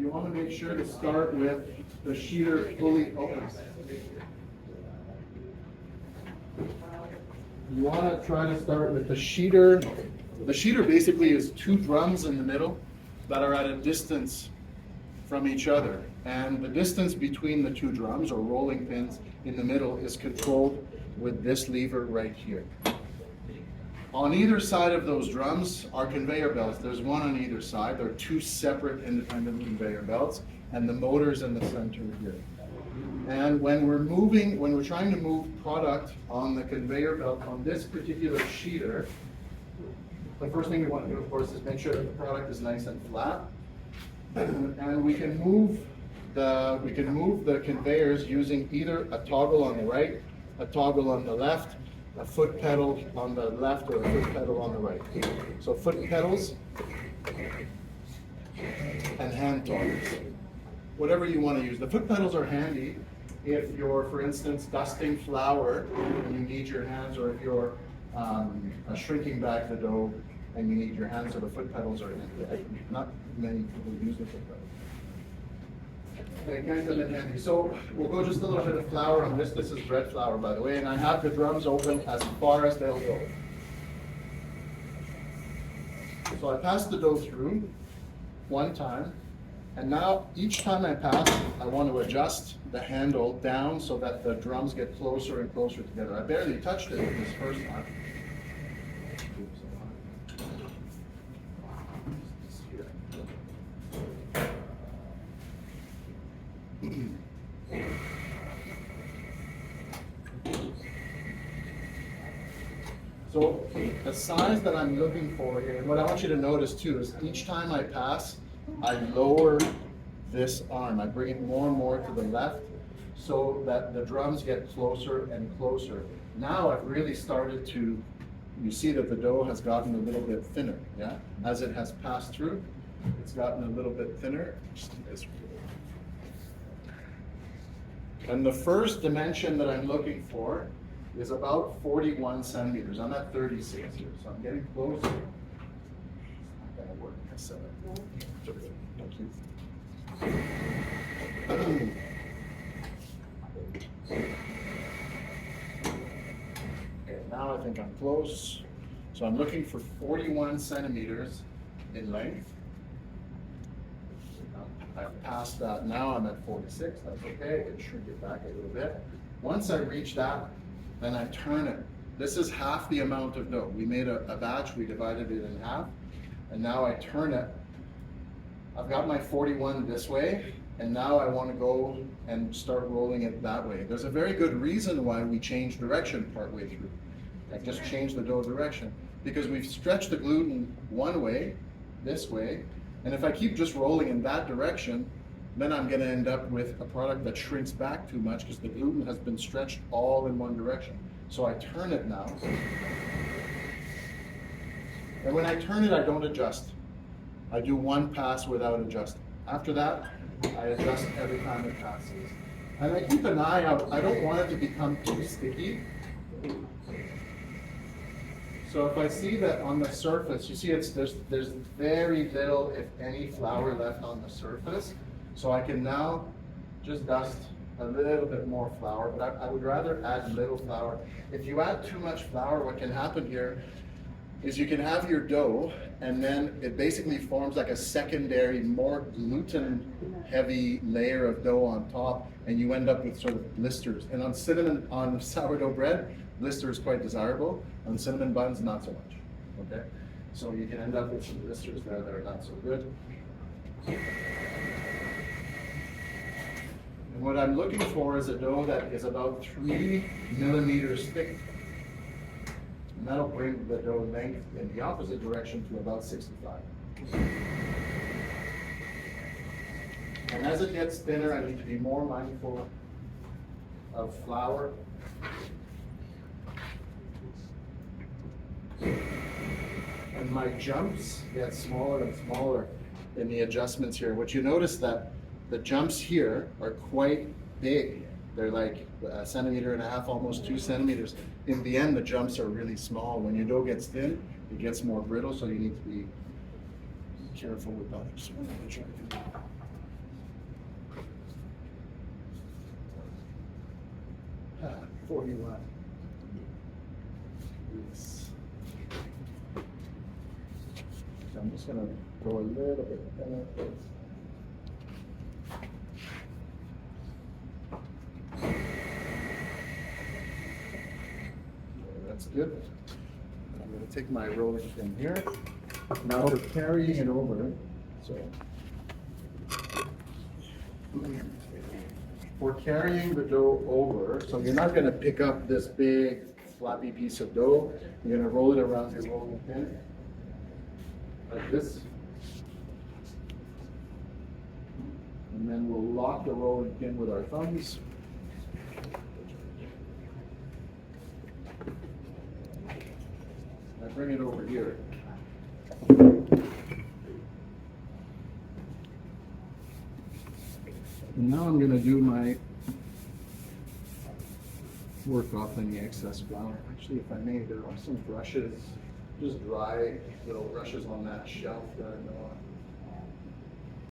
you want to make sure to start with the sheeter fully open. You want to try to start with the sheeter. The sheeter basically is two drums in the middle that are at a distance from each other. And the distance between the two drums, or rolling pins in the middle, is controlled with this lever right here. On either side of those drums are conveyor belts. There's one on either side. There are two separate independent conveyor belts, and the motor's in the center here. And when we're trying to move product on the conveyor belt on this particular sheeter, the first thing we want to do, of course, is make sure that the product is nice and flat. And we can move the conveyors using either a toggle on the right, a toggle on the left, a foot pedal on the left, or a foot pedal on the right. So foot pedals and hand toggles. Whatever you want to use. The foot pedals are handy if you're, for instance, dusting flour and you need your hands, or if you're shrinking back the dough and you need your hands, so the foot pedals are handy. Not many people use the foot pedals. They can come in handy. So we'll go just a little bit of flour on this. This is bread flour, by the way, and I have the drums open as far as they'll go. So I pass the dough through one time, and now each time I pass, I want to adjust the handle down so that the drums get closer and closer together. I barely touched it with this first time. So the size that I'm looking for here, and what I want you to notice too, is each time I pass, I lower this arm. I bring it more and more to the left so that the drums get closer and closer. Now I've really started to, you see that the dough has gotten a little bit thinner, yeah? As it has passed through, it's gotten a little bit thinner. And the first dimension that I'm looking for is about 41 centimeters. I'm at 36 here, so I'm getting closer. It's not gonna work. I said it. Thank you. Okay, now I think I'm close. So I'm looking for 41 centimeters in length. I've passed that now, I'm at 46, that's okay, I can shrink it back a little bit. Once I reach that, then I turn it. This is half the amount of dough. We made a batch, we divided it in half, and now I turn it. I've got my 41 this way, and now I want to go and start rolling it that way. There's a very good reason why we change direction partway through. I just change the dough direction, because we've stretched the gluten one way, this way, and if I keep just rolling in that direction, then I'm going to end up with a product that shrinks back too much because the gluten has been stretched all in one direction. So I turn it now. And when I turn it, I don't adjust. I do one pass without adjusting. After that, I adjust every time it passes. And I keep an eye out. I don't want it to become too sticky. So if I see that on the surface, you see there's very little, if any, flour left on the surface. So I can now just dust a little bit more flour, but I would rather add little flour. If you add too much flour, what can happen here is you can have your dough, and then it basically forms like a secondary, more gluten-heavy layer of dough on top, and you end up with sort of blisters. And on sourdough bread, blister is quite desirable. On cinnamon buns, not so much. Okay, so you can end up with some blisters there that are not so good. And what I'm looking for is a dough that is about 3 millimeters thick. And that'll bring the dough length in the opposite direction to about 65. And as it gets thinner, I need to be more mindful of flour. And my jumps get smaller and smaller in the adjustments here. What you notice that the jumps here are quite big. They're like 1.5 centimeters, almost 2 centimeters. In the end, the jumps are really small. When your dough gets thin, it gets more brittle, so you need to be careful with that. before he left. Yes. I'm just gonna go a little bit better. That's good. I'm gonna take my rolling pin here. Now we're carrying it over, so. We're carrying the dough over, so you're not gonna pick up this big floppy piece of dough. You're gonna roll it around your rolling pin, like this. And then we'll lock the rolling pin with our thumbs. I bring it over here. And now I'm going to do my work off any excess flour. Actually, if I may, there are some brushes, just dry little brushes on that shelf that I know